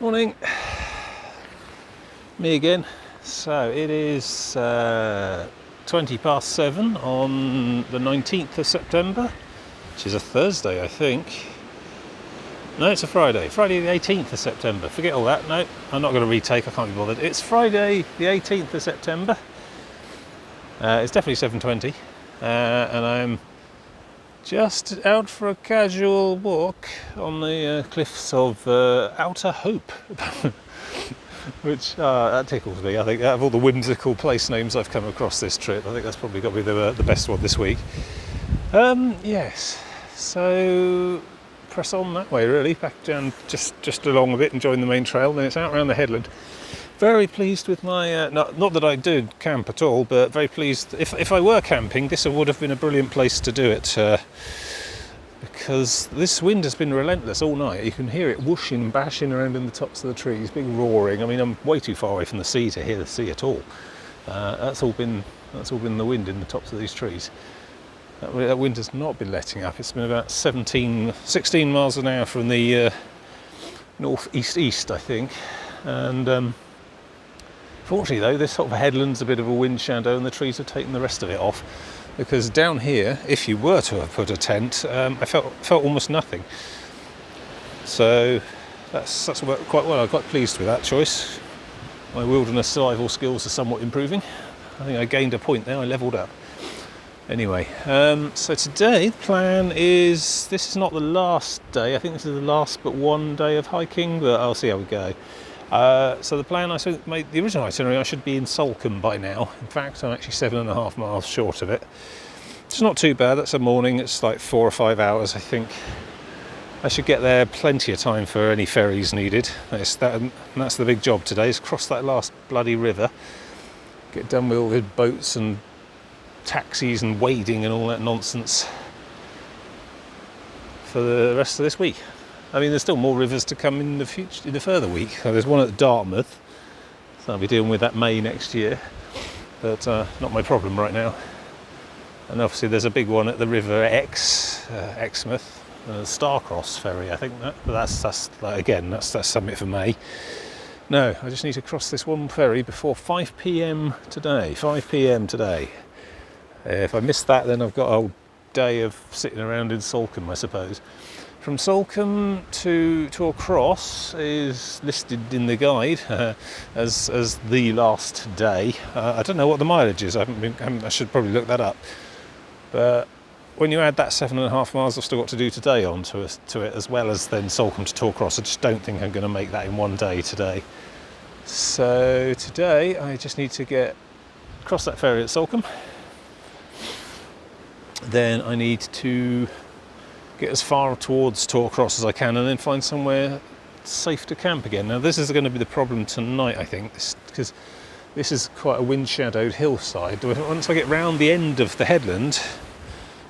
Morning, me again. So it is 20 past 7 on the 19th of September, which is a Thursday, I think. No, it's a Friday the 18th of September. Forget all that. No, I'm not going to retake, I can't be bothered. It's Friday the 18th of September. It's definitely 7:20, and I'm just out for a casual walk on the cliffs of Outer Hope, which that tickles me. I think out of all the whimsical place names I've come across this trip, I think that's probably got to be the best one this week. Yes, so press on that way really, back down just along a bit and join the main trail, then it's out around the headland. Very pleased with my, not that I do camp at all, but very pleased. If I were camping, this would have been a brilliant place to do it, because this wind has been relentless all night. You can hear it whooshing, bashing around in the tops of the trees, big roaring. I mean, I'm way too far away from the sea to hear the sea at all. That's all been the wind in the tops of these trees. That wind has not been letting up. It's been about 16 miles an hour from the north-east, I think, and fortunately though, this sort of headland's a bit of a wind shadow and the trees have taken the rest of it off, because down here, if you were to have put a tent, I felt almost nothing. So that's worked quite well. I'm quite pleased with that choice. My wilderness survival skills are somewhat improving. I think I gained a point there, I levelled up. Anyway, so today the plan is, this is not the last day, I think this is the last but one day of hiking, but I'll see how we go. So the plan, the original itinerary, I should be in Salcombe by now. In fact, I'm actually 7.5 miles short of it. It's not too bad, that's a morning, it's like 4 or 5 hours, I think. I should get there plenty of time for any ferries needed. That's the big job today, is cross that last bloody river, get done with all the boats and taxis and wading and all that nonsense for the rest of this week. I mean, there's still more rivers to come in the future, in the further week. There's one at Dartmouth, so I'll be dealing with that May next year, but not my problem right now. And obviously there's a big one at the River Exmouth, Starcross Ferry, I think. That's something for May. No, I just need to cross this one ferry before 5 p.m. today. 5 p.m. today. If I miss that, then I've got a whole day of sitting around in Salcombe, I suppose. From Salcombe to Torcross is listed in the guide as the last day. I don't know what the mileage is. I should probably look that up. But when you add that 7.5 miles I've still got to do today onto it, as well as then Salcombe to Torcross, I just don't think I'm going to make that in one day today. So today I just need to cross that ferry at Salcombe. Then I need to get as far towards Torcross as I can and then find somewhere safe to camp again. Now this is going to be the problem tonight, I think, because this is quite a wind-shadowed hillside. Once I get round the end of the headland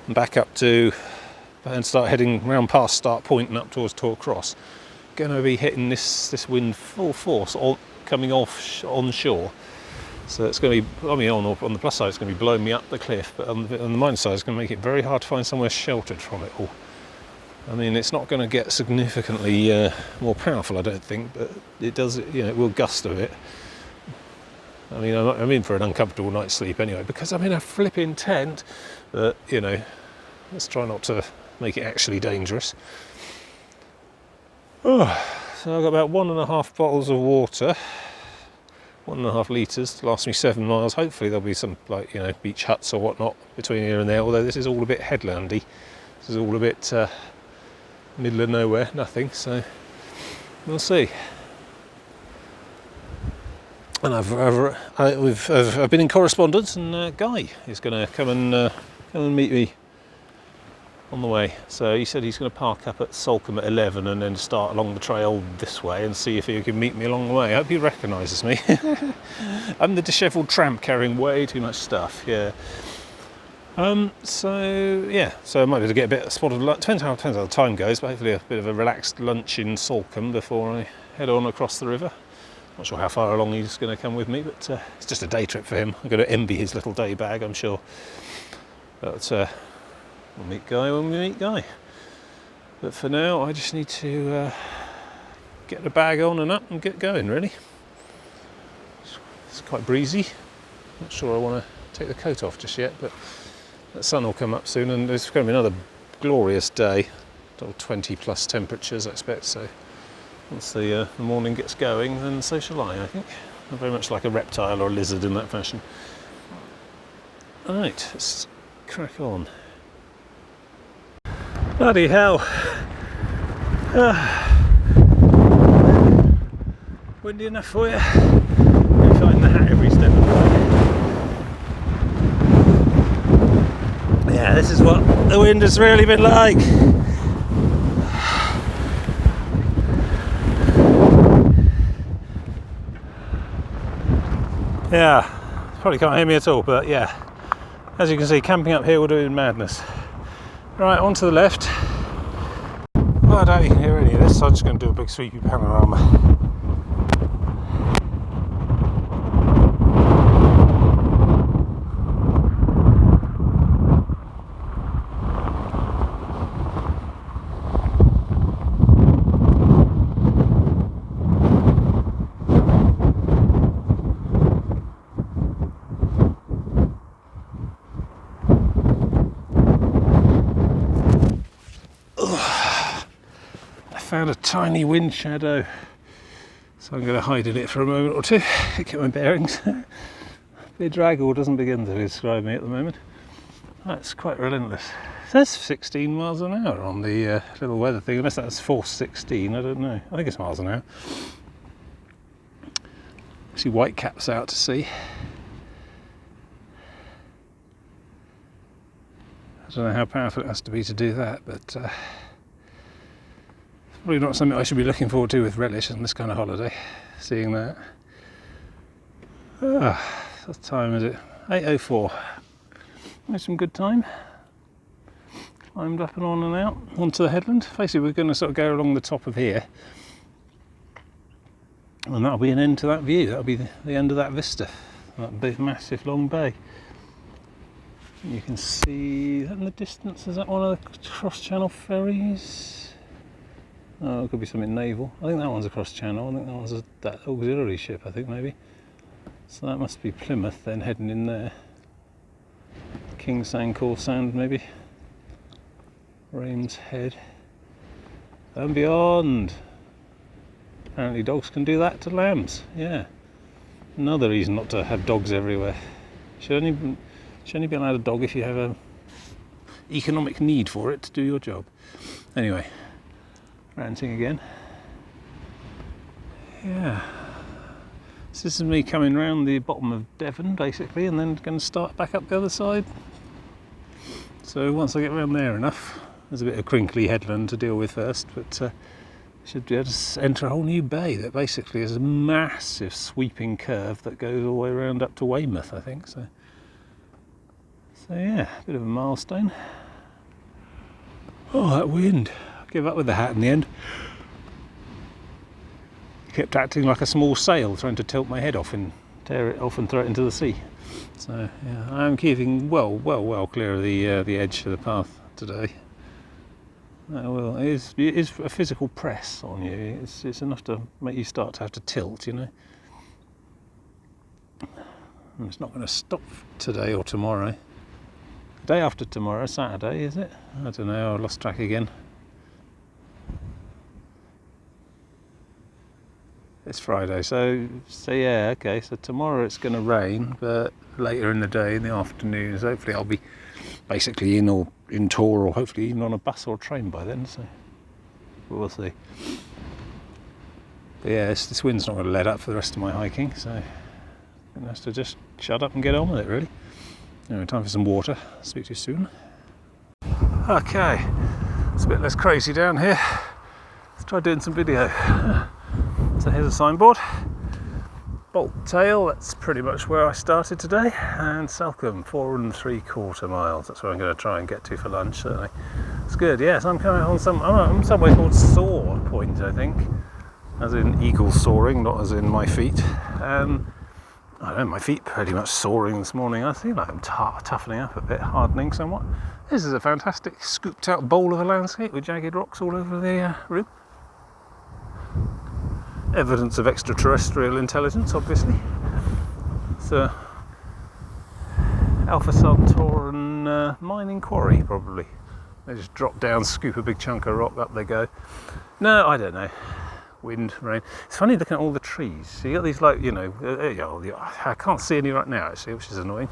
and back up and start heading round past Start Point and up towards Torcross, going to be hitting this wind full force coming off onshore. So it's going to be, I mean, on the plus side, it's going to be blowing me up the cliff, but on the minus side, it's going to make it very hard to find somewhere sheltered from it all. I mean, it's not going to get significantly more powerful, I don't think, but it does, it will gust a bit. I mean, I'm in for an uncomfortable night's sleep anyway, because I'm in a flipping tent, but, let's try not to make it actually dangerous. Oh, so I've got about 1.5 bottles of water. 1.5 litres to last me 7 miles. Hopefully there'll be some beach huts or whatnot between here and there, although this is all a bit headlandy. This is all a bit middle of nowhere, nothing, so we'll see. And I've been in correspondence, and Guy is going to come and meet me on the way. So he said he's going to park up at Salcombe at 11 and then start along the trail this way and see if he can meet me along the way. I hope he recognises me. I'm the dishevelled tramp carrying way too much stuff, yeah. So I might be able to get a bit of spotted lunch. Depends how the time goes, but hopefully a bit of a relaxed lunch in Salcombe before I head on across the river. Not sure how far along he's going to come with me, but it's just a day trip for him. I'm going to envy his little day bag, I'm sure. But we'll meet Guy when we meet Guy. But for now, I just need to get the bag on and up and get going really. It's quite breezy. Not sure I want to take the coat off just yet, but the sun will come up soon and it's going to be another glorious day. 20 plus temperatures I expect, so once the morning gets going then so shall I think. I'm very much like a reptile or a lizard in that fashion. Right, let's crack on. Bloody hell. Windy enough for you? You find the hat every step of the way. Yeah, this is what the wind has really been like. Yeah, probably can't hear me at all, but yeah, as you can see, camping up here will do madness. Right, on to the left. Well, I doubt you can hear any of this, so I'm just going to do a big sweepy panorama. Found a tiny wind shadow, so I'm going to hide in it for a moment or two, get my bearings. Bedraggled doesn't begin to describe me at the moment. That's quite relentless. It says 16 miles an hour on the little weather thing, unless that's force 16, I don't know. I think it's miles an hour. See whitecaps out to sea. I don't know how powerful it has to be to do that, but probably not something I should be looking forward to with relish on this kind of holiday, seeing that. What time is it? 8:04. Had some good time. Climbed up and on and out onto the headland. Basically we're going to sort of go along the top of here. And that'll be an end to that view. That'll be the end of that vista. That big massive long bay. You can see that in the distance. Is that one of the cross-channel ferries? Oh, it could be something naval. I think that one's across channel. I think that one's that auxiliary ship, I think, maybe. So that must be Plymouth then, heading in there. King Sancour Sound, maybe. Rains Head. And beyond. Apparently dogs can do that to lambs. Yeah. Another reason not to have dogs everywhere. Should only be allowed a dog if you have a economic need for it to do your job. Anyway. Ranting again. Yeah. So this is me coming round the bottom of Devon basically, and then going to start back up the other side. So once I get around there enough, there's a bit of crinkly headland to deal with first, but should be able to enter a whole new bay that basically is a massive sweeping curve that goes all the way around up to Weymouth, I think. So yeah, a bit of a milestone. Oh, that wind. Give up with the hat in the end. Kept acting like a small sail, trying to tilt my head off and tear it off and throw it into the sea. So yeah, I am keeping well clear of the edge of the path today. It is a physical press on you. It's enough to make you start to have to tilt, you know. And it's not going to stop today or tomorrow. The day after tomorrow, Saturday, is it? I don't know. I lost track again. It's Friday, so yeah, okay, so tomorrow it's going to rain, but later in the day, in the afternoons, hopefully I'll be basically in tour, or hopefully even on a bus or a train by then, so we'll see. But yeah, this wind's not going to let up for the rest of my hiking, so I'm going to have to just shut up and get on with it, really. Anyway, time for some water. Speak to you soon. Okay, it's a bit less crazy down here. Let's try doing some video. So here's a signboard. Bolt Tail, that's pretty much where I started today, and Salcombe, 4 3/4 miles. That's where I'm going to try and get to for lunch, certainly. It's good, yes. I'm coming on somewhere called Soar Point, I think, as in eagle soaring, not as in my feet. I don't know, my feet pretty much soaring this morning. I feel like I'm toughening up a bit, hardening somewhat. This is a fantastic scooped out bowl of a landscape with jagged rocks all over the rim. evidence of extraterrestrial intelligence, obviously. So Alpha Centauri mining quarry, probably. They just drop down, scoop a big chunk of rock, up they go. No, I don't know. Wind, rain. It's funny looking at all the trees. So you got these, like, I can't see any right now actually, which is annoying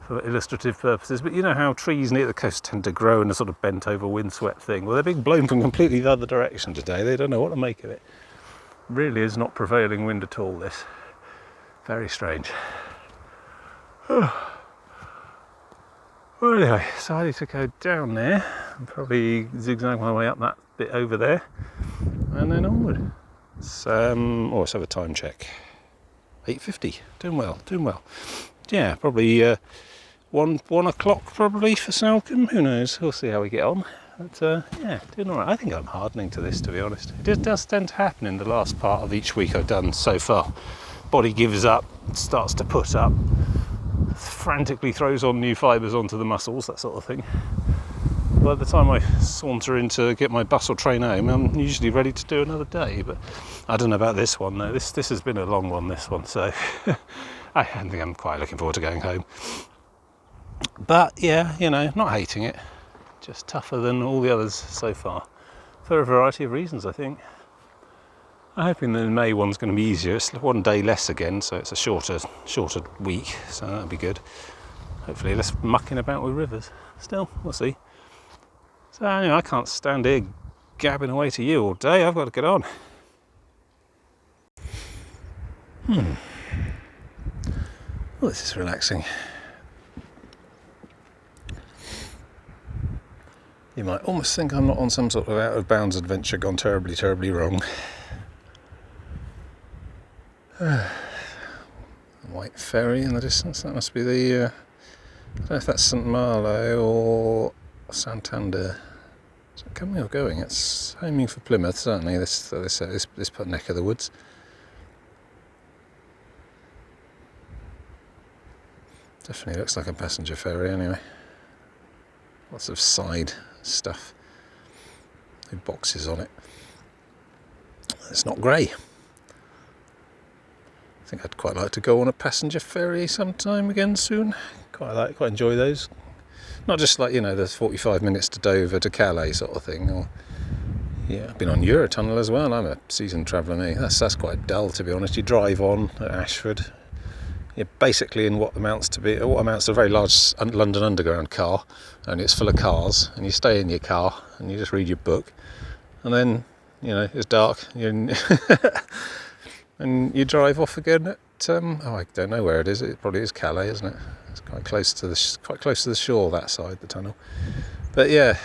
for illustrative purposes. But you know how trees near the coast tend to grow in a sort of bent over windswept thing. Well, they're being blown from completely the other direction today. They don't know what to make of it. Really is not prevailing wind at all, this. Very strange. Well, anyway, so I need to go down there and probably zigzag my way up that bit over there and then onward. Let's have a time check. 8:50. Doing well. Yeah, probably 1 o'clock probably for Salcombe. Who knows? We'll see how we get on. But yeah, doing all right. I think I'm hardening to this, to be honest. It does tend to happen in the last part of each week I've done so far. Body gives up, starts to put up, frantically throws on new fibres onto the muscles, that sort of thing. By the time I saunter in to get my bus or train home, I'm usually ready to do another day. But I don't know about this one though. This has been a long one, this one, so I think I'm quite looking forward to going home. But yeah, not hating it, just tougher than all the others so far, for a variety of reasons, I think. I'm hoping the May one's going to be easier. It's 1 day less again, so it's a shorter week, so that'll be good. Hopefully less mucking about with rivers. Still, we'll see. So I can't stand here gabbing away to you all day. I've got to get on. Oh, this is relaxing. You might almost think I'm not on some sort of out of bounds adventure gone terribly, terribly wrong. White Ferry in the distance. That must be the. I don't know if that's St Malo or Santander. Is it coming or going? It's aiming for Plymouth, certainly. This neck of the woods. Definitely looks like a passenger ferry, anyway. Lots of side stuff. No boxes on it. It's not grey. I think I'd quite like to go on a passenger ferry sometime again soon. Quite enjoy those. Not just like, there's 45 minutes to Dover to Calais sort of thing. Or yeah, I've been on Eurotunnel as well. I'm a seasoned traveller, me. That's quite dull, to be honest. You drive on at Ashford. You're basically in what amounts to a very large London Underground car, and it's full of cars, and you stay in your car and you just read your book, and then it's dark. And you drive off again at I don't know where it is. It probably is Calais, isn't it? It's quite close to the shore, that side, the tunnel. But yeah,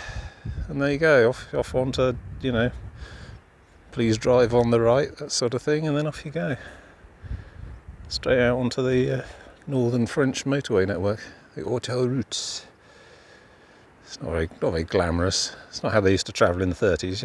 and there you go, off onto please drive on the right, that sort of thing, and then off you go, straight out onto the northern French motorway network, the autoroutes. It's not very glamorous. It's not how they used to travel in the 30s,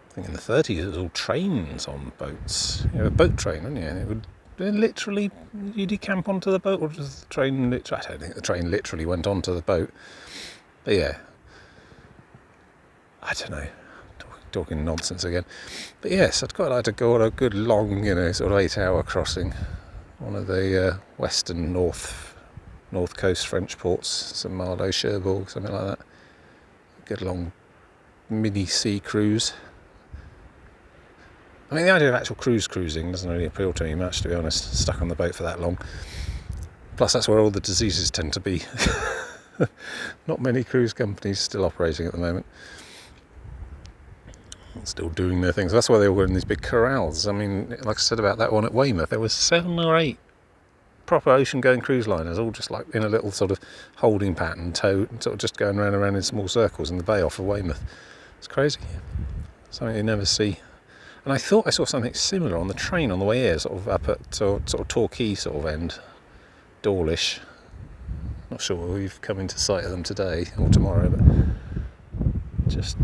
I think in the 30s it was all trains on boats. A boat train, wasn't it? And it would literally, you decamp onto the boat, or does the train I don't think the train literally went onto the boat. But yeah, I don't know, talking nonsense again. But yes, I'd quite like to go on a good long, sort of 8-hour crossing. One of the western north coast French ports, St Malo, Cherbourg, something like that. A good long mini sea cruise. I mean, the idea of actual cruising doesn't really appeal to me much, to be honest, stuck on the boat for that long. Plus, that's where all the diseases tend to be. Not many cruise companies still operating at the moment. Still doing their things. That's why they all were in these big corrals. I mean, like I said about that one at Weymouth, there was 7 or 8 proper ocean-going cruise liners, all just like in a little sort of holding pattern, sort of just going around in small circles in the bay off of Weymouth. It's crazy. Something you never see. And I thought I saw something similar on the train on the way here, sort of up at sort of Torquay sort of end, Dawlish. Not sure we've come into sight of them today or tomorrow, but just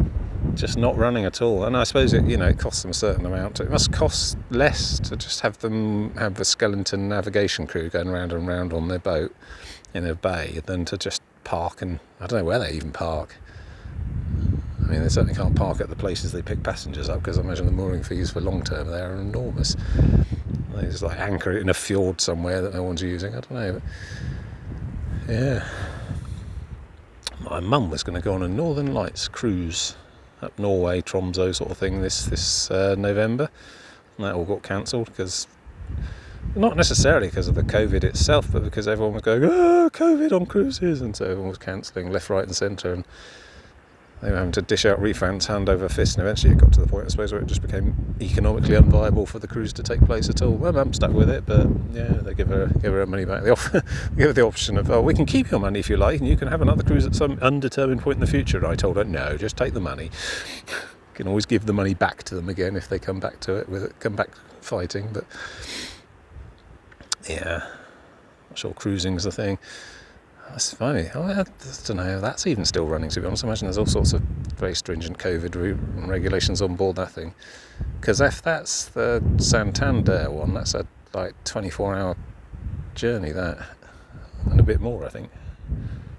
not running at all. And I suppose it costs them a certain amount. It must cost less to just have a skeleton navigation crew going round and round on their boat in a bay than to just park, and I don't know where they even park. I mean, they certainly can't park at the places they pick passengers up, because I imagine the mooring fees for long term there are enormous. They just like anchor it in a fjord somewhere that no one's using. I don't know. But yeah. My mum was going to go on a Northern Lights cruise up Norway, Tromsø sort of thing this November. And that all got cancelled, because not necessarily because of the COVID itself, but because everyone was going, COVID on cruises, and so everyone was cancelling left, right and centre, and they were having to dish out refunds hand over fist, and eventually it got to the point, I suppose, where it just became economically unviable for the cruise to take place at all. Well, Mum stuck with it, but yeah, they give her her money back. They give her the option of, we can keep your money if you like, and you can have another cruise at some undetermined point in the future. And I told her, no, just take the money. You can always give the money back to them again if they come back to it, come back fighting. But yeah, I'm sure cruising's the thing. That's funny. I don't know if that's even still running, to be honest. I imagine there's all sorts of very stringent COVID regulations on board that thing. Because if that's the Santander one, that's a 24-hour journey, that, and a bit more, I think.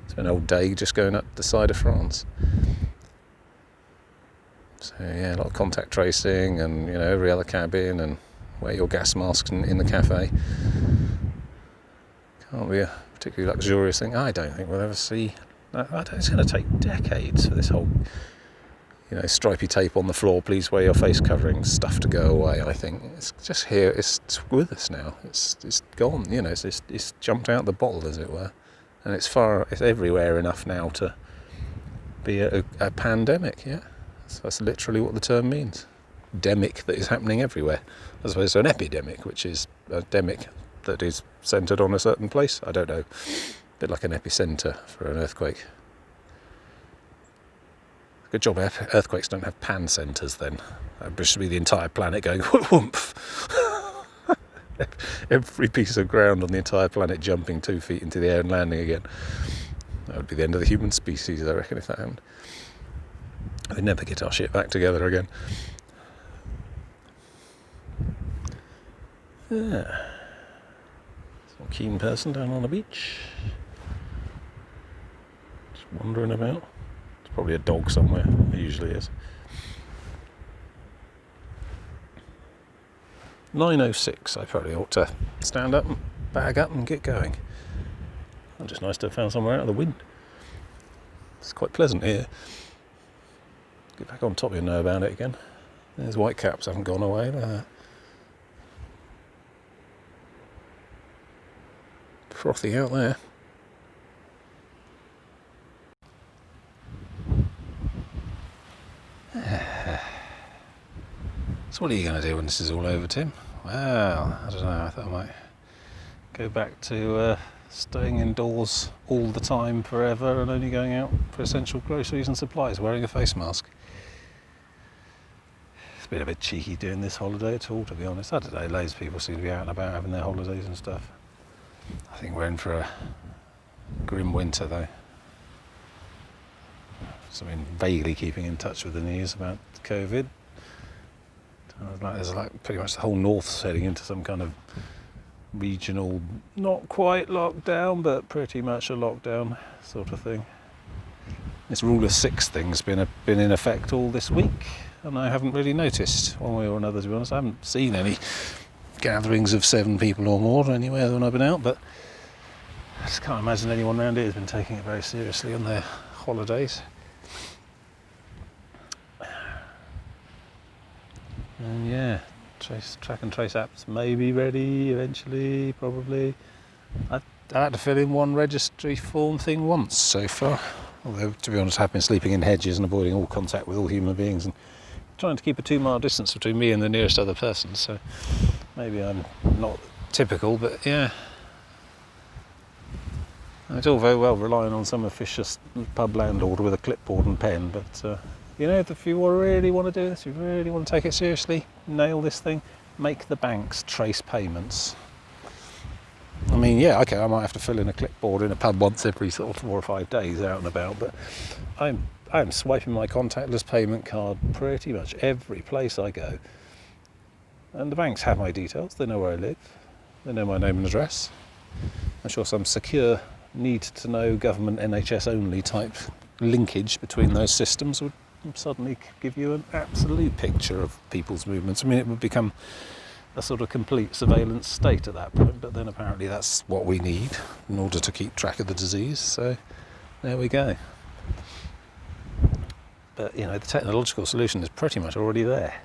It's been an old day just going up the side of France. So yeah, a lot of contact tracing, and every other cabin, and wear your gas masks in the cafe. Can't be a particularly luxurious thing. I don't think we'll ever see. It's going to take decades for this whole, stripy tape on the floor, please wear your face covering stuff to go away. I think it's just here. It's with us now. It's gone. It's jumped out the bottle, as it were, and it's everywhere enough now to be a pandemic. Yeah, so that's literally what the term means. Demic that is happening everywhere, as opposed to an epidemic, which is a demic that is centred on a certain place. I don't know, a bit like an epicentre for an earthquake. Good job earthquakes don't have pan centres then. That would be the entire planet going whoomp. Every piece of ground on the entire planet jumping 2 feet into the air and landing again. That would be the end of the human species, I reckon, if that happened. We'd never get our shit back together again. Yeah. Some keen person down on the beach. Just wandering about. It's probably a dog somewhere. It usually is. 9:06. I probably ought to stand up and bag up and get going. It's just nice to have found somewhere out of the wind. It's quite pleasant here. Get back on top, you'll know about it again. There's whitecaps, haven't gone away. Frothy out there. So what are you going to do when this is all over, Tim? Well, I don't know, I thought I might go back to staying indoors all the time forever and only going out for essential groceries and supplies, wearing a face mask. It's been a bit cheeky doing this holiday at all, to be honest. I don't know, loads of people seem to be out and about having their holidays and stuff. I think we're in for a grim winter, though. So I've been vaguely keeping in touch with the news about COVID. There's pretty much the whole north's heading into some kind of regional, not quite lockdown, but pretty much a lockdown sort of thing. This rule of 6 thing's been in effect all this week, and I haven't really noticed one way or another, to be honest. I haven't seen any gatherings of 7 people or more anywhere when I've been out, but I just can't imagine anyone around here has been taking it very seriously on their holidays. And yeah, track and trace apps may be ready eventually, probably. I had to fill in one registry form thing once so far, although to be honest I have been sleeping in hedges and avoiding all contact with all human beings and trying to keep a 2-mile distance between me and the nearest other person, so maybe I'm not typical, but yeah. It's all very well relying on some officious pub landlord with a clipboard and pen, but if you really want to do this, if you really want to take it seriously, nail this thing, make the banks trace payments. I mean, yeah, okay, I might have to fill in a clipboard in a pub once every sort of 4 or 5 days out and about, but I'm swiping my contactless payment card pretty much every place I go. And the banks have my details, they know where I live, they know my name and address. I'm sure some secure, need to know government NHS only type linkage between those systems would suddenly give you an absolute picture of people's movements. I mean, it would become a sort of complete surveillance state at that point, but then apparently that's what we need in order to keep track of the disease, so there we go. But, you know, the technological solution is pretty much already there.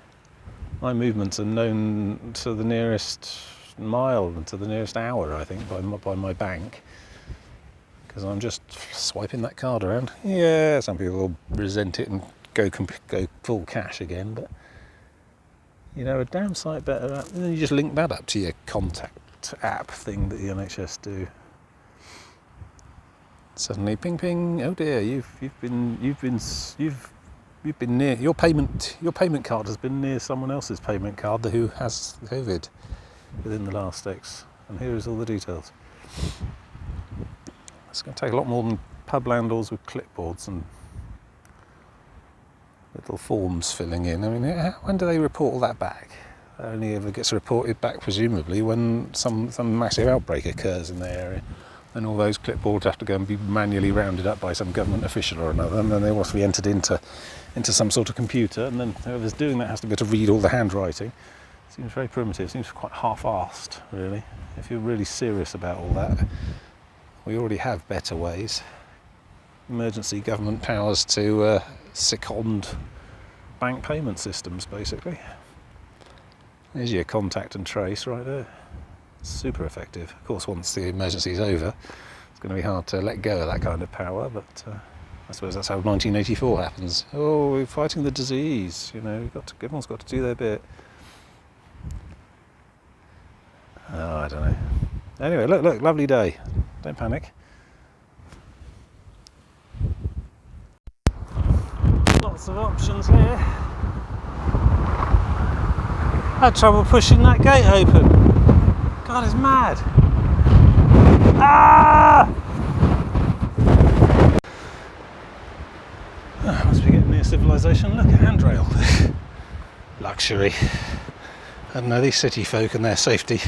My movements are known to the nearest mile and to the nearest hour, I think, by my bank, because I'm just swiping that card around. Yeah, some people will resent it and go full cash again, but, you know, a damn sight better app. You just link that up to your contact app thing that the NHS do. Suddenly, ping ping. Oh dear, you've been near your payment card has been near someone else's payment card who has COVID within the last X, and here is all the details. It's going to take a lot more than pub landlords with clipboards and little forms filling in. I mean, when do they report all that back? It only ever gets reported back, presumably, when some massive outbreak occurs in the area. Then all those clipboards have to go and be manually rounded up by some government official or another, and then they must be entered into some sort of computer, and then whoever's doing that has to be able to read all the handwriting. Seems very primitive, seems quite half-arsed, really. If you're really serious about all that, we already have better ways. Emergency government powers to second bank payment systems, basically. There's your contact and trace right there. Super effective. Of course, once the emergency's over, it's going to be hard to let go of that kind of power, but I suppose that's how 1984 happens. Oh, we're fighting the disease, you know, everyone's got to do their bit. Oh, I don't know. Anyway, look, lovely day. Don't panic. Lots of options here. Had trouble pushing that gate open. God, it's mad. Ah! Oh, must be getting near civilization. Look, a handrail. Luxury. I don't know, these city folk and their safety.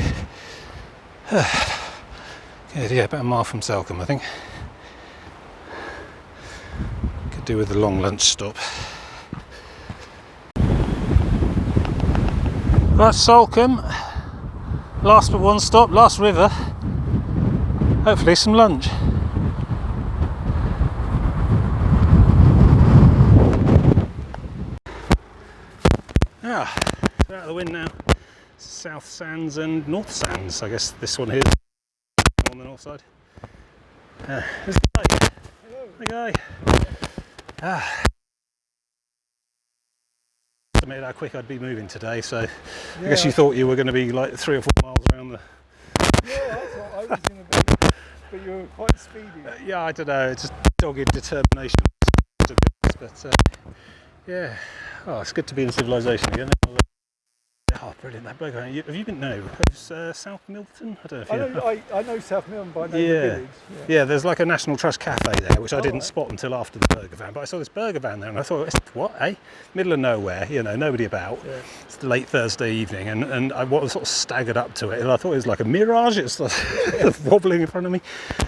Good, yeah, about a mile from Salcombe, I think. Could do with a long lunch stop. That's Salcombe. Last but one stop, last river. Hopefully some lunch. Ah, we're out of the wind now. South Sands and North Sands, I guess this one here is on the north side. There's the guy. Hello. The guy. Ah. Estimated how quick I'd be moving today, so yeah, I guess you thought you were going to be like 3 or 4 miles around the... Yeah, I thought I was going to be, but you were quite speedy. Yeah, I don't know, it's just dogged determination. But yeah, oh, it's good to be in civilization again. Oh, brilliant, that burger. Have you been, no, South Milton? I don't know if I know South Milton by name of yeah. village. Yeah, there's like a National Trust cafe there, which I didn't spot until after the burger van. But I saw this burger van there and I thought, what, eh? Middle of nowhere, you know, nobody about. Yeah. It's late Thursday evening and I was sort of staggered up to it and I thought it was like a mirage, it's like wobbling in front of me.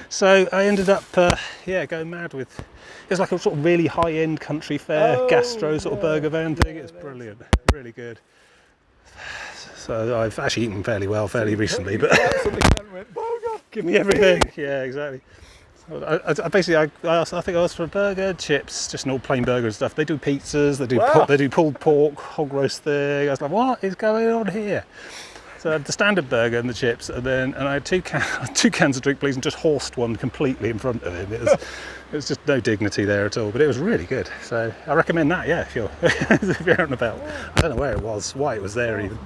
So I ended up, going mad with, it's like a sort of really high-end country fare, gastro sort of burger van thing. It's brilliant, really good. So I've actually eaten fairly well fairly recently, but give me everything. Yeah, exactly. So I think I asked for a burger, chips, just an all plain burger and stuff. They do pizzas, they do pulled pork, hog roast thing. I was like, what is going on here? So I had the standard burger and the chips, and I had two cans of drink, please, and just horsed one completely in front of him. It was just no dignity there at all, but it was really good. So I recommend that, yeah, if you're if you're out and about. I don't know where it was, why it was there even.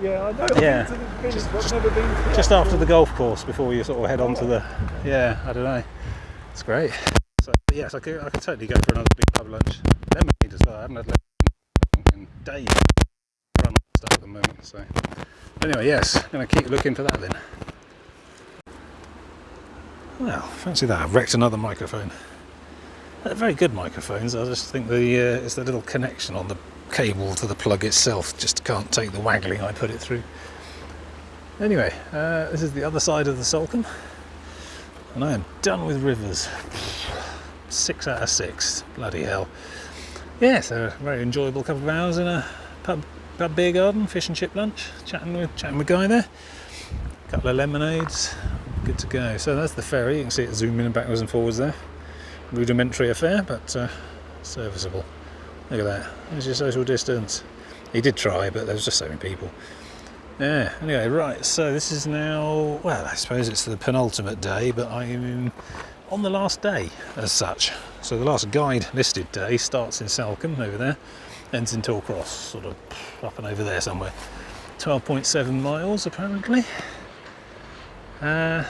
Yeah, I know. Yeah, I've never been to just after the golf course before you sort of head on to the. Yeah, I don't know. It's great. So yes, I could totally go for another big pub lunch. Lemonade as well. I haven't had lemonade in days. Run stuff at the moment. So anyway, yes, I'm going to keep looking for that then. Well, fancy that. I've wrecked another microphone. They're very good microphones. I just think it's the little connection on the cable to the plug itself just can't take the waggling I put it through. Anyway, this is the other side of the Salcombe, and I am done with rivers. 6 out of 6. Bloody hell. yeah, so a very enjoyable couple of hours in a pub beer garden, fish and chip lunch, chatting with Guy there. A couple of lemonades, good to go. So that's the ferry. You can see it zooming backwards and forwards there. Rudimentary affair, but serviceable. Look at that. There's your social distance. He did try, but there was just so many people. Yeah, anyway, right, so this is now, well, I suppose it's the penultimate day, but I'm on the last day as such. So the last guide listed day starts in Salcombe over there, ends in Torcross, sort of up and over there somewhere. 12.7 miles apparently. And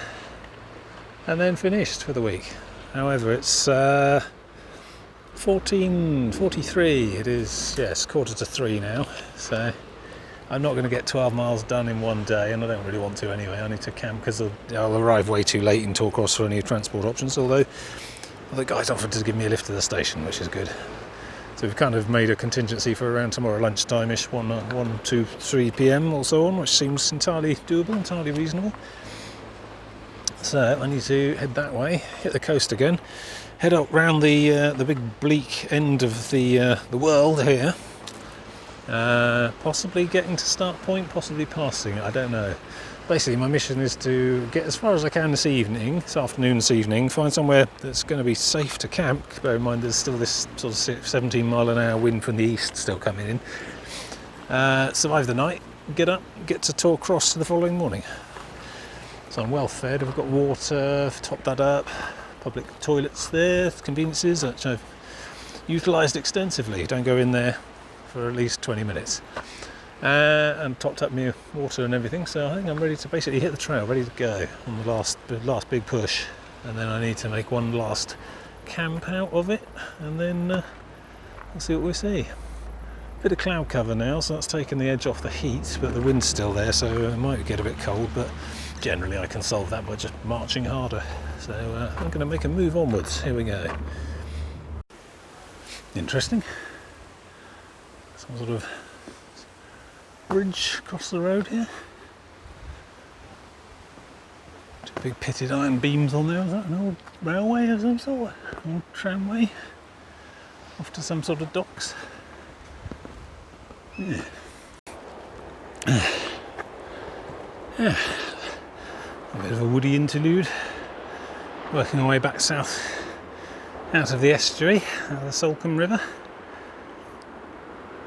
then finished for the week. However, it's 14:43. It is, yes, 2:45 now. So I'm not going to get 12 miles done in one day, and I don't really want to anyway. I need to camp because I'll arrive way too late in Torcross for any transport options, although the guys offered to give me a lift to the station, which is good. So we've kind of made a contingency for around tomorrow lunchtime-ish, 1 to 3 p.m. or so on, which seems entirely doable, entirely reasonable. So I need to head that way, hit the coast again, head up round the big bleak end of the world here. Possibly getting to start point, possibly passing it, I don't know. Basically my mission is to get as far as I can this afternoon, this evening, find somewhere that's going to be safe to camp. Bear in mind there's still this sort of 17 mile an hour wind from the east still coming in. Survive the night, get up, get to Torcross the following morning. So I'm well fed, we've got water, topped that up, public toilets there, conveniences, which I've utilised extensively. Don't go in there for at least 20 minutes. And topped up my water and everything, so I think I'm ready to basically hit the trail, ready to go on the last big push. And then I need to make one last camp out of it, and then we'll see what we see. Bit of cloud cover now, so that's taken the edge off the heat, but the wind's still there, so it might get a bit cold, but generally I can solve that by just marching harder. So I'm going to make a move onwards. Here we go. Interesting. Some sort of bridge across the road here. Two big pitted iron beams on there. Is that an old railway of some sort? Old tramway? Off to some sort of docks? Yeah. Yeah. A bit of a woody interlude. Working our way back south out of the estuary, out of the Salcombe River.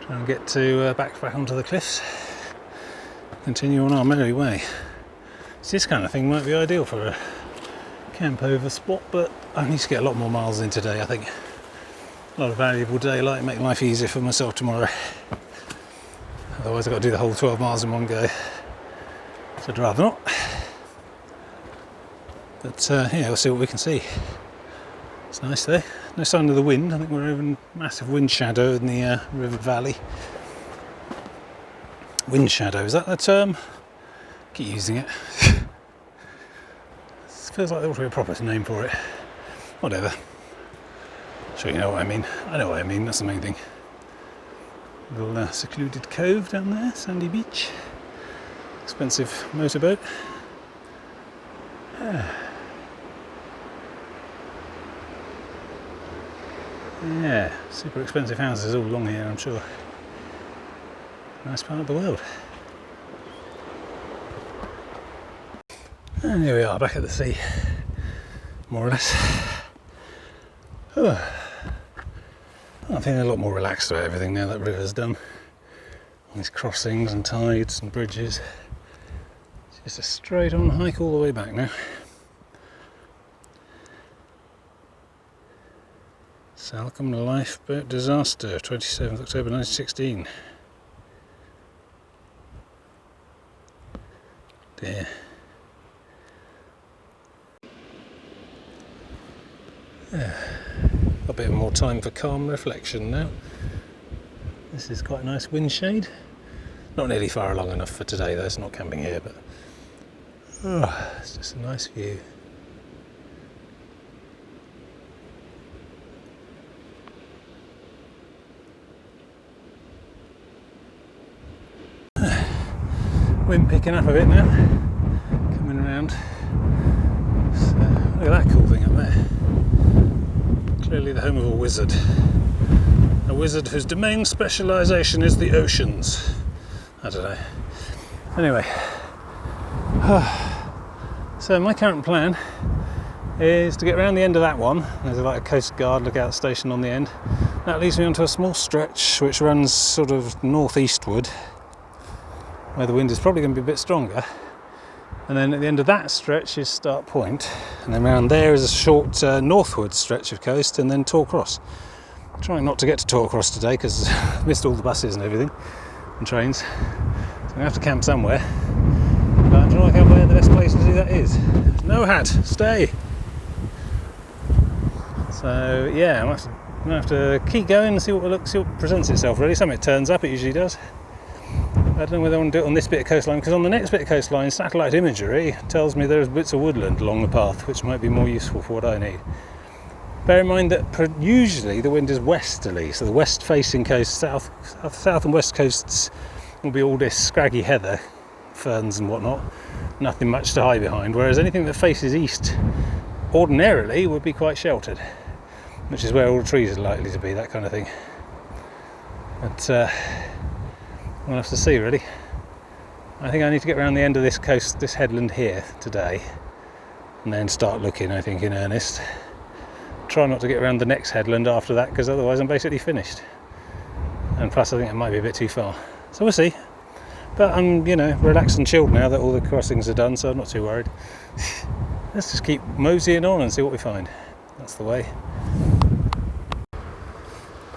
Try and get to back onto the cliffs. Continue on our merry way. So this kind of thing might be ideal for a camp over spot, but I need to get a lot more miles in today, I think. A lot of valuable daylight, make life easier for myself tomorrow. Otherwise I've got to do the whole 12 miles in one go. So I'd rather not. But yeah, we'll see what we can see. It's nice there. No sign of the wind. I think we're over a massive wind shadow in the river valley. Wind shadow, is that the term? Keep using it. Feels like there ought to be a proper name for it. Whatever. Sure you know what I mean. I know what I mean, that's the main thing. Little secluded cove down there, sandy beach. Expensive motorboat. Yeah, super expensive houses all along here, I'm sure. Nice part of the world. And here we are, back at the sea, more or less. I'm feeling a lot more relaxed about everything now that river's done. All these crossings and tides and bridges. It's just a straight on hike all the way back now. Salcombe lifeboat disaster, 27th October 1916. Dear. A bit more time for calm reflection now. This is quite a nice wind shade. Not nearly far along enough for today though, it's not camping here, but it's just a nice view. Wind picking up a bit now, coming around. So, look at that cool thing up there. Clearly the home of a wizard. A wizard whose domain specialisation is the oceans. I don't know. Anyway, so my current plan is to get around the end of that one. There's like a Coast Guard lookout station on the end. That leads me onto a small stretch which runs sort of northeastward, where the wind is probably going to be a bit stronger. And then at the end of that stretch is Start Point, and then around there is a short northward stretch of coast, and then Torcross. I'm trying not to get to Torcross today because I missed all the buses and everything, and trains. So I'm going to have to camp somewhere. But I'm trying to work out where the best place to do that is. No hat, stay! So yeah, I'm going to have to keep going and see what presents itself really. Something turns up, it usually does. I don't know whether I want to do it on this bit of coastline, because on the next bit of coastline, satellite imagery tells me there's bits of woodland along the path, which might be more useful for what I need. Bear in mind that usually the wind is westerly, so the west-facing coast, south and west coasts will be all this scraggy heather, ferns and whatnot, nothing much to hide behind, whereas anything that faces east ordinarily would be quite sheltered, which is where all the trees are likely to be, that kind of thing. But we'll have to see really. I think I need to get around the end of this coast, this headland here today, and then start looking, I think, in earnest. Try not to get around the next headland after that, because otherwise I'm basically finished. And plus I think it might be a bit too far. So we'll see. But I'm, relaxed and chilled now that all the crossings are done, so I'm not too worried. Let's just keep moseying on and see what we find. That's the way.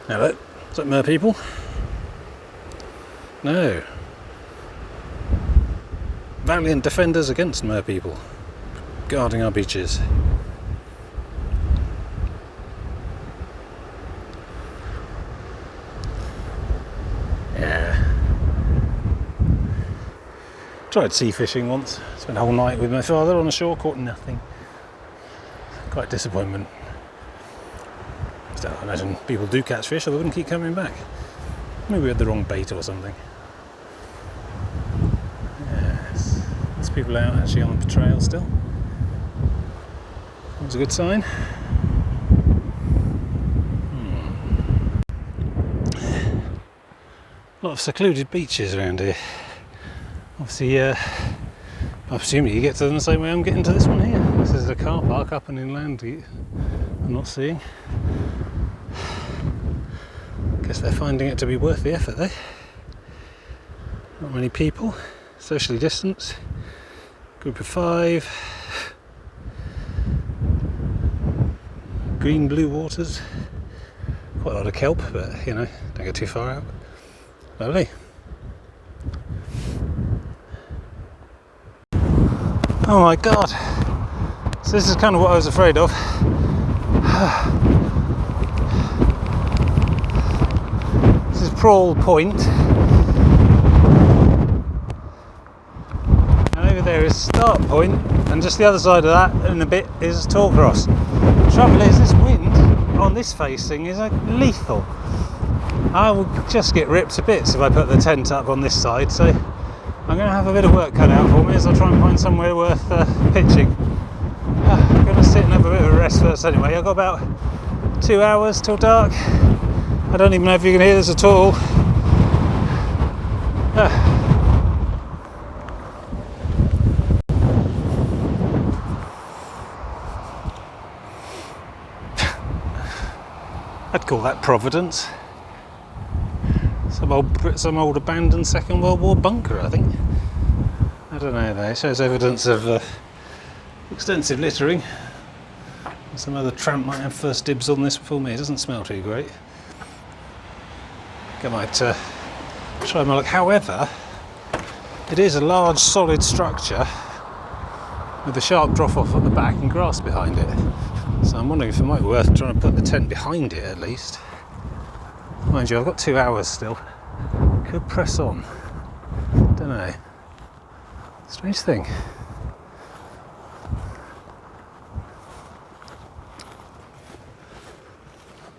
Hello, is that mer people? No. Valiant defenders against mer people, guarding our beaches. Yeah. Tried sea fishing once. Spent a whole night with my father on the shore, caught nothing. Quite disappointment. So I imagine people do catch fish or they wouldn't keep coming back. Maybe we had the wrong bait or something. Yes. There's people out actually on the trail still. That was a good sign. A lot of secluded beaches around here. Obviously, I'm assuming you get to them the same way I'm getting to this one here. This is a car park up and inland I'm not seeing. Guess they're finding it to be worth the effort, though. Not many people, socially distanced, group of 5, green blue waters, quite a lot of kelp, but don't go too far out. Lovely. Oh my god, so this is kind of what I was afraid of. This is Prawl Point, and over there is Start Point, and just the other side of that in a bit is Torcross. The trouble is, this wind on this facing is lethal. I will just get ripped to bits if I put the tent up on this side, so I'm going to have a bit of work cut out for me as I try and find somewhere worth pitching. I'm going to sit and have a bit of a rest first anyway. I've got about 2 hours till dark. I don't even know if you can hear this at all. I'd call that Providence. Some old abandoned Second World War bunker, I think. I don't know though, it shows evidence of extensive littering. Some other tramp might have first dibs on this before me. It doesn't smell too great. I might try my luck. However, it is a large solid structure with a sharp drop off at the back and grass behind it. So I'm wondering if it might be worth trying to put the tent behind it at least. Mind you, I've got 2 hours still. Could press on. Don't know. Strange thing.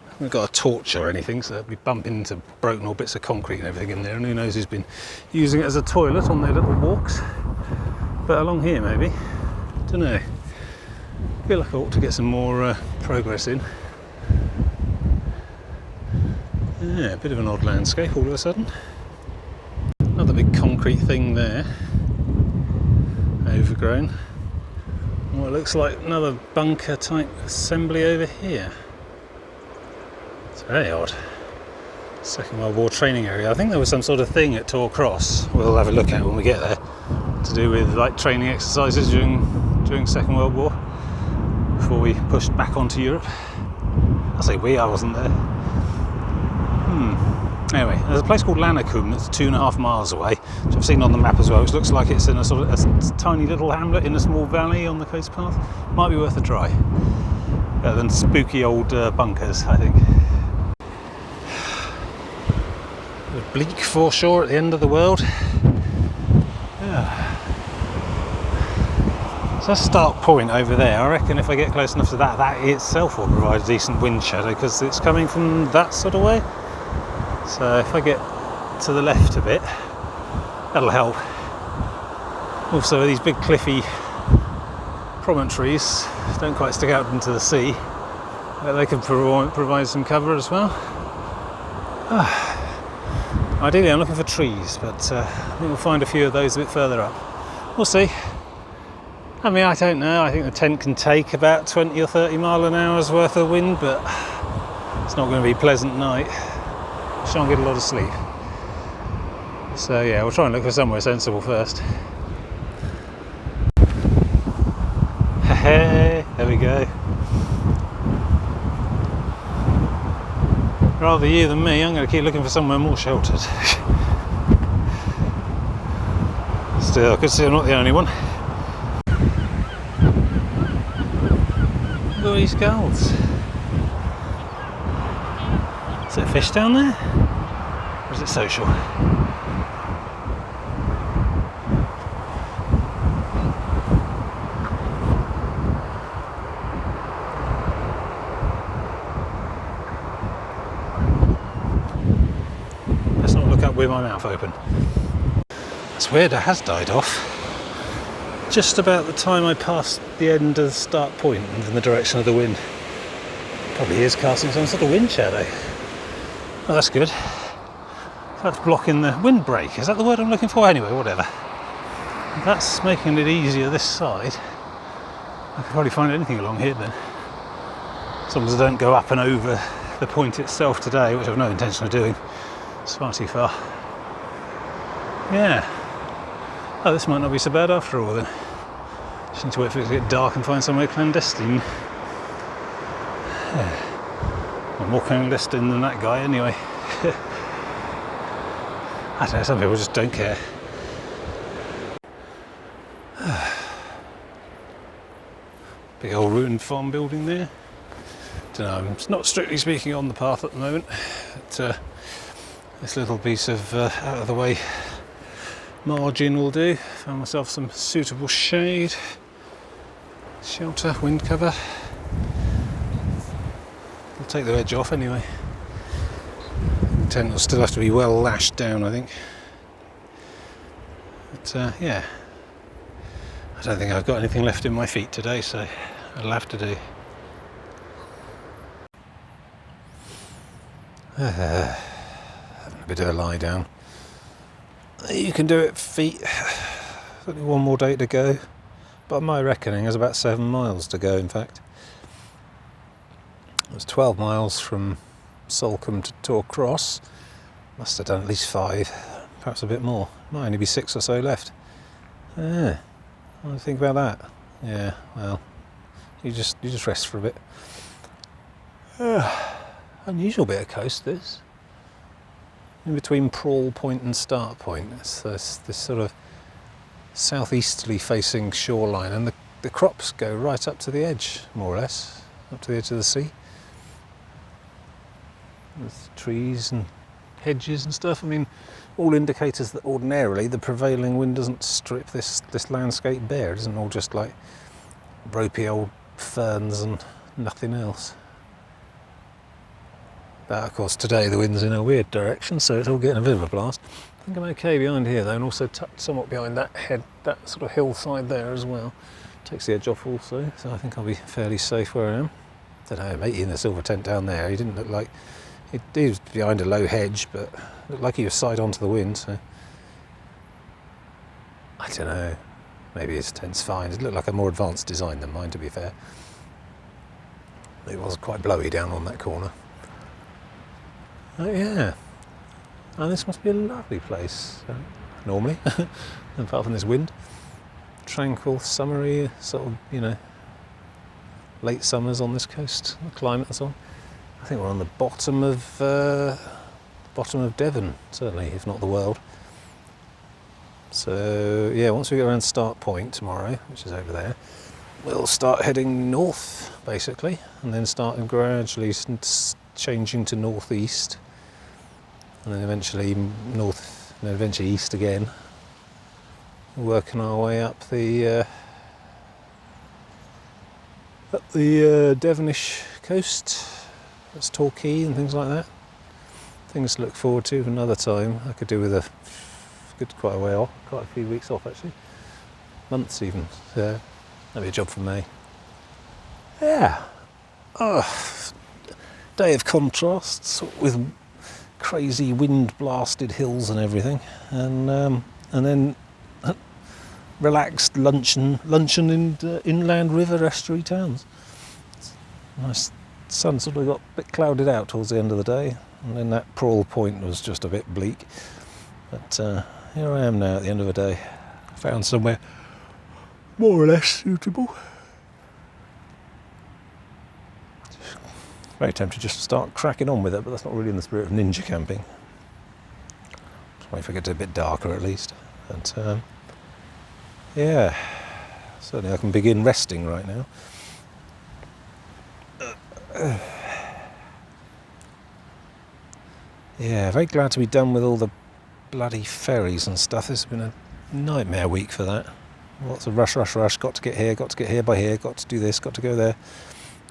I haven't got a torch or anything, so we bump into broken or bits of concrete and everything in there, and who knows who's been using it as a toilet on their little walks. But along here maybe. Don't know. I feel like I ought to get some more progress in. Yeah, a bit of an odd landscape all of a sudden. Another big concrete thing there, overgrown. What looks like another bunker type assembly over here. It's very odd. Second World War training area. I think there was some sort of thing at Tor Cross, we'll have a look at when we get there, to do with like training exercises during Second World War, before we pushed back onto Europe. I say we, I wasn't there. Anyway, there's a place called Salcombe that's 2.5 miles away, which I've seen on the map as well, which looks like it's in a sort of a tiny little hamlet in a small valley on the coast path. Might be worth a try. Better than spooky old bunkers, I think. The bleak foreshore at the end of the world. Yeah. So that's start point over there. I reckon if I get close enough to that, that itself will provide a decent wind shadow, because it's coming from that sort of way. So if I get to the left a bit, that'll help. Also, these big cliffy promontories don't quite stick out into the sea, but they can provide some cover as well. Ideally I'm looking for trees, but I think we'll find a few of those a bit further up. We'll see. I mean, I don't know, I think the tent can take about 20 or 30 mile an hour's worth of wind, but it's not going to be a pleasant night. Shan't get a lot of sleep. So yeah, we'll try and look for somewhere sensible first. Hey, there we go. Rather you than me, I'm going to keep looking for somewhere more sheltered. Still, I could see I'm not the only one. Look at all these gulls. Is it a fish down there? Or is it social? Let's not look up with my mouth open. It's weird, it has died off. Just about the time I passed the end of the start point and in the direction of the wind. Probably is casting some sort of wind shadow. Oh, that's good. That's blocking the windbreak. Is that the word I'm looking for? Anyway, whatever. That's making it easier this side. I could probably find anything along here then. As long as I don't go up and over the point itself today, which I've no intention of doing. It's far too far. Yeah. Oh, this might not be so bad after all then. Just need to wait for it to get dark and find somewhere clandestine. Yeah. I'm more clandestine than that guy anyway. I don't know, some people just don't care. Big old ruined farm building there. Don't know, I'm not strictly speaking on the path at the moment, but this little piece of out of the way margin will do. Found myself some suitable shade, shelter, wind cover. I'll take the edge off anyway. The tent will still have to be well lashed down, I think. But yeah, I don't think I've got anything left in my feet today, so it'll have to do. Having a bit of a lie down. You can do it feet. Only one more day to go, but my reckoning is about 7 miles to go. In fact, it was 12 miles from Salcombe to Tor Cross. Must have done at least 5, perhaps a bit more. Might only be 6 or so left. Yeah, what do you think about that? Yeah, well, you just rest for a bit. Unusual bit of coast, this. In between Prawl Point and Start Point, it's this sort of southeasterly facing shoreline, and the crops go right up to the edge, more or less, up to the edge of the sea. With trees and hedges and stuff. I mean, all indicators that ordinarily the prevailing wind doesn't strip this landscape bare. It isn't all just like ropey old ferns and nothing else. But of course today the wind's in a weird direction, so it's all getting a bit of a blast. I think I'm okay behind here though, and also tucked somewhat behind that sort of hillside there as well. Takes the edge off also, so I think I'll be fairly safe where I am. Don't know, matey in the silver tent down there, he didn't look like It is behind a low hedge, but it looked like he was side onto the wind, so I don't know. Maybe his tent's fine. It looked like a more advanced design than mine, to be fair. It was quite blowy down on that corner. Oh yeah. And this must be a lovely place, normally, apart from this wind. Tranquil, summery, sort of, you know, late summers on this coast, the climate and so on. I think we're on the bottom of Devon, certainly, if not the world. So yeah, once we get around Start Point tomorrow, which is over there, we'll start heading north, basically, and then starting gradually changing to northeast, and then eventually north, and then eventually east again, working our way up the Devonish coast. That's Torquay and things like that. Things to look forward to another time. I could do with quite a way off, quite a few weeks off actually, months even. So that'd be a job for me. Yeah. Day of contrasts with crazy wind-blasted hills and everything, and then relaxed luncheon in inland river estuary towns. Nice. Sun sort of got a bit clouded out towards the end of the day, and then that Prawl Point was just a bit bleak. But here I am now at the end of the day. I found somewhere more or less suitable. Very tempted just to start cracking on with it, but that's not really in the spirit of ninja camping. Just wait for it to get a bit darker at least. But yeah, certainly I can begin resting right now. Yeah, very glad to be done with all the bloody ferries and stuff. It's been a nightmare week for that. Lots of rush, got to get here by here, got to do this, got to go there.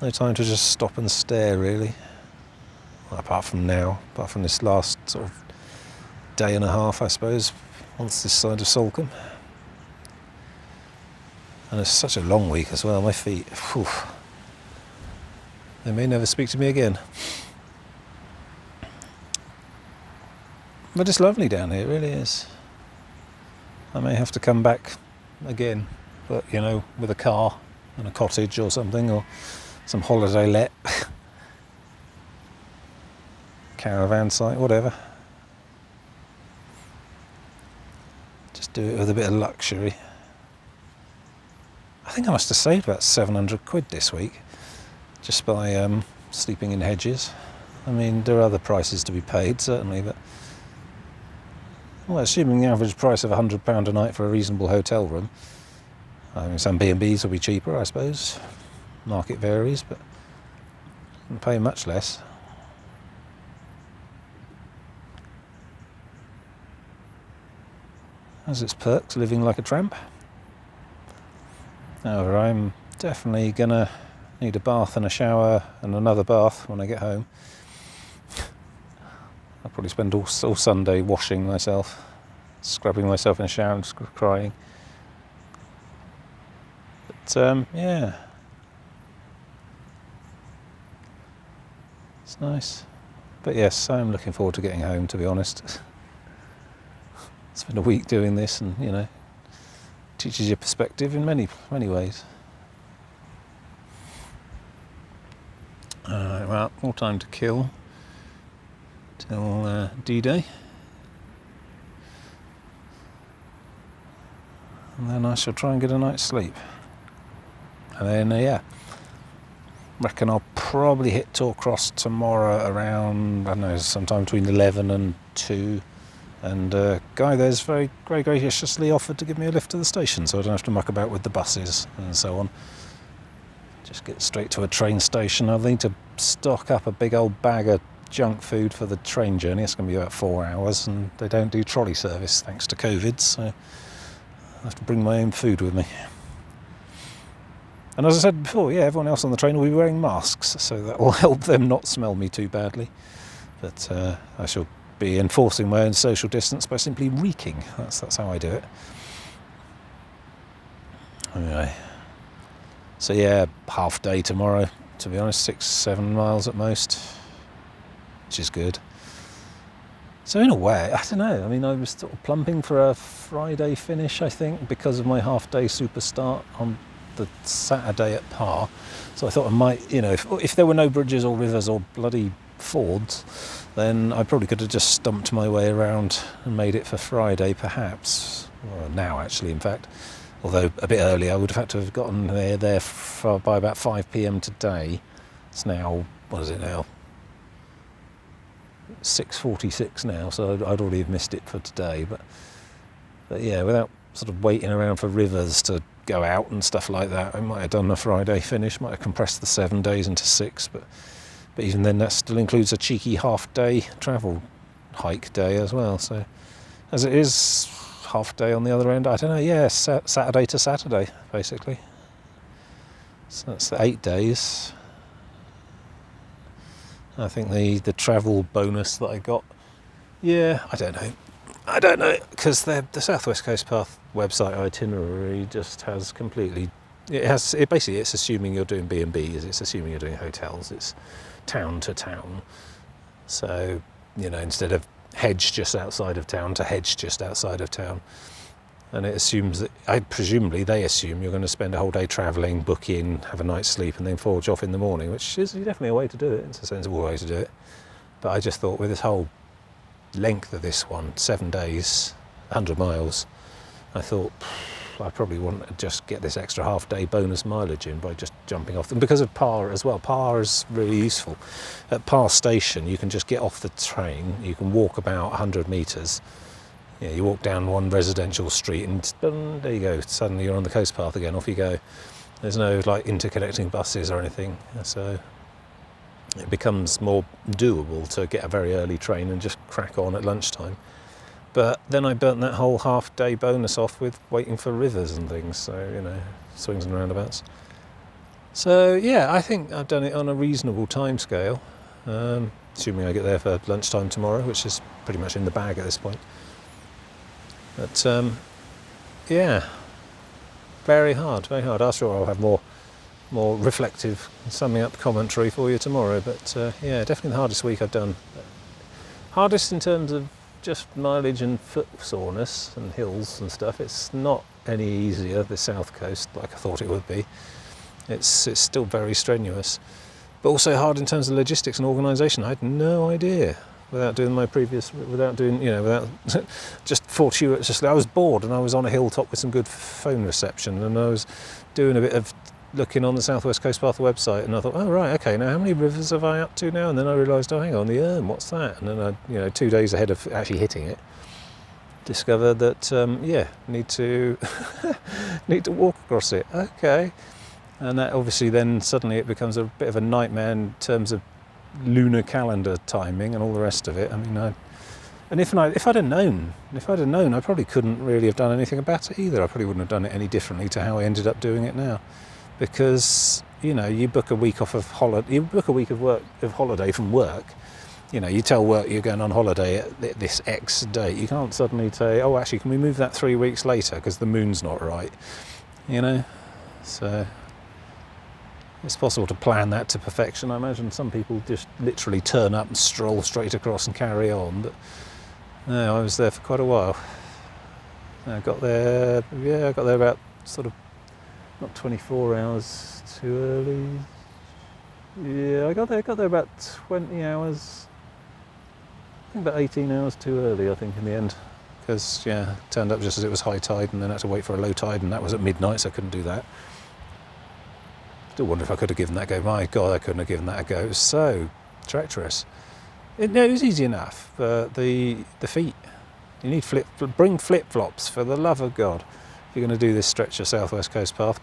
No time to just stop and stare, really. Well, apart from this last sort of day and a half, I suppose, once this side of Salcombe. And it's such a long week as well, my feet, whew. They may never speak to me again. But it's lovely down here, it really is. I may have to come back again, but you know, with a car and a cottage or something, or some holiday let, caravan site, whatever. Just do it with a bit of luxury. I think I must have saved about 700 quid this week, just by sleeping in hedges. I mean, there are other prices to be paid, certainly, but well, assuming the average price of £100 a night for a reasonable hotel room, I mean, some B&Bs will be cheaper, I suppose. Market varies, but you can pay much less. Has its perks, living like a tramp. However, I'm definitely gonna need a bath and a shower and another bath when I get home. I'll probably spend all Sunday washing myself, scrubbing myself in the shower and crying. But yeah, it's nice. But yes, I'm looking forward to getting home, to be honest. It's been a week doing this, and you know, teaches you perspective in many ways. Well, more time to kill till D-Day, and then I shall try and get a night's sleep, and then yeah, reckon I'll probably hit Torcross tomorrow around, I don't know, sometime between 11 and 2. And Guy there's very graciously offered to give me a lift to the station, so I don't have to muck about with the buses and so on. Just get straight to a train station. I'll need to stock up a big old bag of junk food for the train journey. It's going to be about 4 hours, and they don't do trolley service thanks to COVID, so I have to bring my own food with me. And as I said before, yeah, everyone else on the train will be wearing masks, so that will help them not smell me too badly. But I shall be enforcing my own social distance by simply reeking. That's how I do it. Anyway, so yeah, half day tomorrow, to be honest, 6-7 miles at most. which is good. So in a way, I don't know, I mean, I was sort of plumping for a Friday finish, I think, because of my half-day super start on the Saturday at Par. So I thought I might, you know, if there were no bridges or rivers or bloody fords, then I probably could have just stumped my way around and made it for Friday, perhaps. Well, now, actually, in fact. Although a bit earlier, I would have had to have gotten there by about 5 p.m. today. It's now, what is it now? 6:46 now, so I'd already have missed it for today. But yeah, without sort of waiting around for rivers to go out and stuff like that, I might have done a Friday finish, might have compressed the 7 days into 6, but even then that still includes a cheeky half-day travel hike day as well. So as it is half day on the other end, I don't know, yeah, Saturday to Saturday, basically. So that's the 8 days. I think the travel bonus that I got, yeah, I don't know, because the South West Coast Path website itinerary just has completely, basically it's assuming you're doing B&Bs, it's assuming you're doing hotels, it's town to town. So, you know, instead of hedge just outside of town to hedge just outside of town. And it assumes that, presumably they assume you're going to spend a whole day travelling, book in, have a night's sleep, and then forge off in the morning, which is definitely a way to do it. It's a sensible way to do it. But I just thought with this whole length of this one, 7 days, 100 miles, I thought I probably want to just get this extra half-day bonus mileage in by just jumping off. And because of Par as well, Par is really useful. At Par station, you can just get off the train, you can walk about 100 metres. Yeah, you walk down one residential street and boom, there you go, suddenly you're on the coast path again, off you go. There's no like interconnecting buses or anything, so it becomes more doable to get a very early train and just crack on at lunchtime. But then I burnt that whole half-day bonus off with waiting for rivers and things, so, you know, swings and roundabouts. So yeah, I think I've done it on a reasonable time scale, assuming I get there for lunchtime tomorrow, which is pretty much in the bag at this point. But yeah, very hard. I'm sure I'll have more reflective, summing up commentary for you tomorrow. But yeah, definitely the hardest week I've done. Hardest in terms of just mileage and foot soreness and hills and stuff. It's not any easier, the south coast, like I thought it would be. It's still very strenuous, but also hard in terms of logistics and organisation. I had no idea. Without just fortuitously, I was bored and I was on a hilltop with some good phone reception, and I was doing a bit of looking on the South West Coast Path website, and I thought, oh right, okay, now how many rivers have I up to now? And then I realised, oh hang on, the Erne, what's that? And then I, 2 days ahead of actually hitting it, discovered that need to need to walk across it. Okay, and that obviously then suddenly it becomes a bit of a nightmare in terms of lunar calendar timing and all the rest of it. I mean, if I'd have known, I probably couldn't really have done anything about it either. I probably wouldn't have done it any differently to how I ended up doing it now, because you book a week off of holiday, you book a week of holiday from work. You tell work you're going on holiday at this X date. You can't suddenly say, oh, actually, can we move that 3 weeks later because the moon's not right? So it's possible to plan that to perfection. I imagine some people just literally turn up and stroll straight across and carry on, but no, I was there for quite a while. I got there about sort of not 24 hours too early. Yeah, I got there about 20 hours, I think about 18 hours too early, I think, in the end, because turned up just as it was high tide and then had to wait for a low tide, and that was at midnight, so I couldn't do that. Still wonder if I could have given that a go. My God, I couldn't have given that a go. It was so treacherous. It was easy enough, but the feet, you need bring flip-flops, for the love of God. If you're going to do this stretch of South West Coast Path,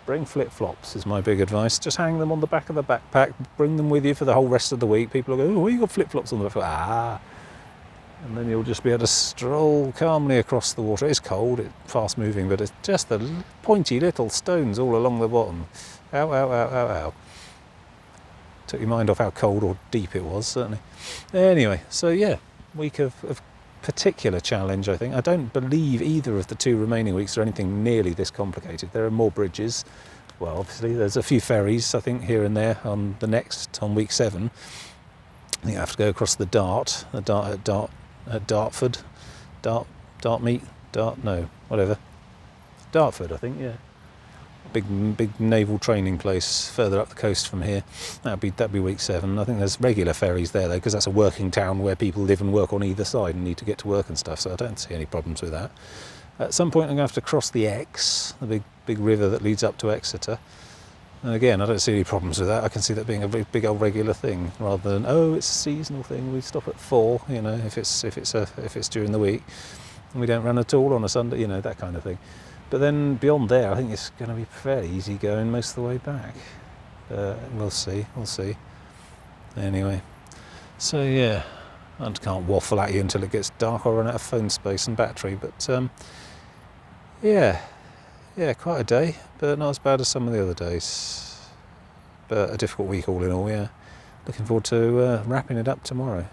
bring flip-flops is my big advice. Just hang them on the back of the backpack, bring them with you for the whole rest of the week. People will go, oh, you got flip-flops on the back. And then you'll just be able to stroll calmly across the water. It's cold, it's fast moving, but it's just the pointy little stones all along the bottom. Ow, ow, ow, ow, ow. Took your mind off how cold or deep it was, certainly. Anyway, so yeah, week of particular challenge, I think. I don't believe either of the 2 remaining weeks are anything nearly this complicated. There are more bridges. Well, obviously, there's a few ferries, I think, here and there on week 7. I think I have to go across the Dart at Dartford, whatever. Dartford, I think, yeah. Big naval training place further up the coast from here. That'd be week 7. I think there's regular ferries there though, because that's a working town where people live and work on either side and need to get to work and stuff. So I don't see any problems with that. At some point, I'm going to have to cross the Exe, the big river that leads up to Exeter. And again, I don't see any problems with that. I can see that being a big old regular thing, rather than it's a seasonal thing. We stop at 4, if it's during the week, and we don't run at all on a Sunday, that kind of thing. But then beyond there, I think it's going to be fairly easy going most of the way back. We'll see. Anyway, so yeah, I just can't waffle at you until it gets dark. I'll run out of phone space and battery. But yeah, quite a day, but not as bad as some of the other days. But a difficult week all in all, yeah. Looking forward to wrapping it up tomorrow.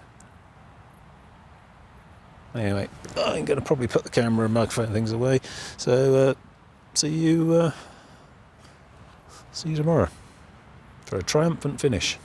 Anyway, I'm going to probably put the camera and microphone things away. So see you tomorrow for a triumphant finish.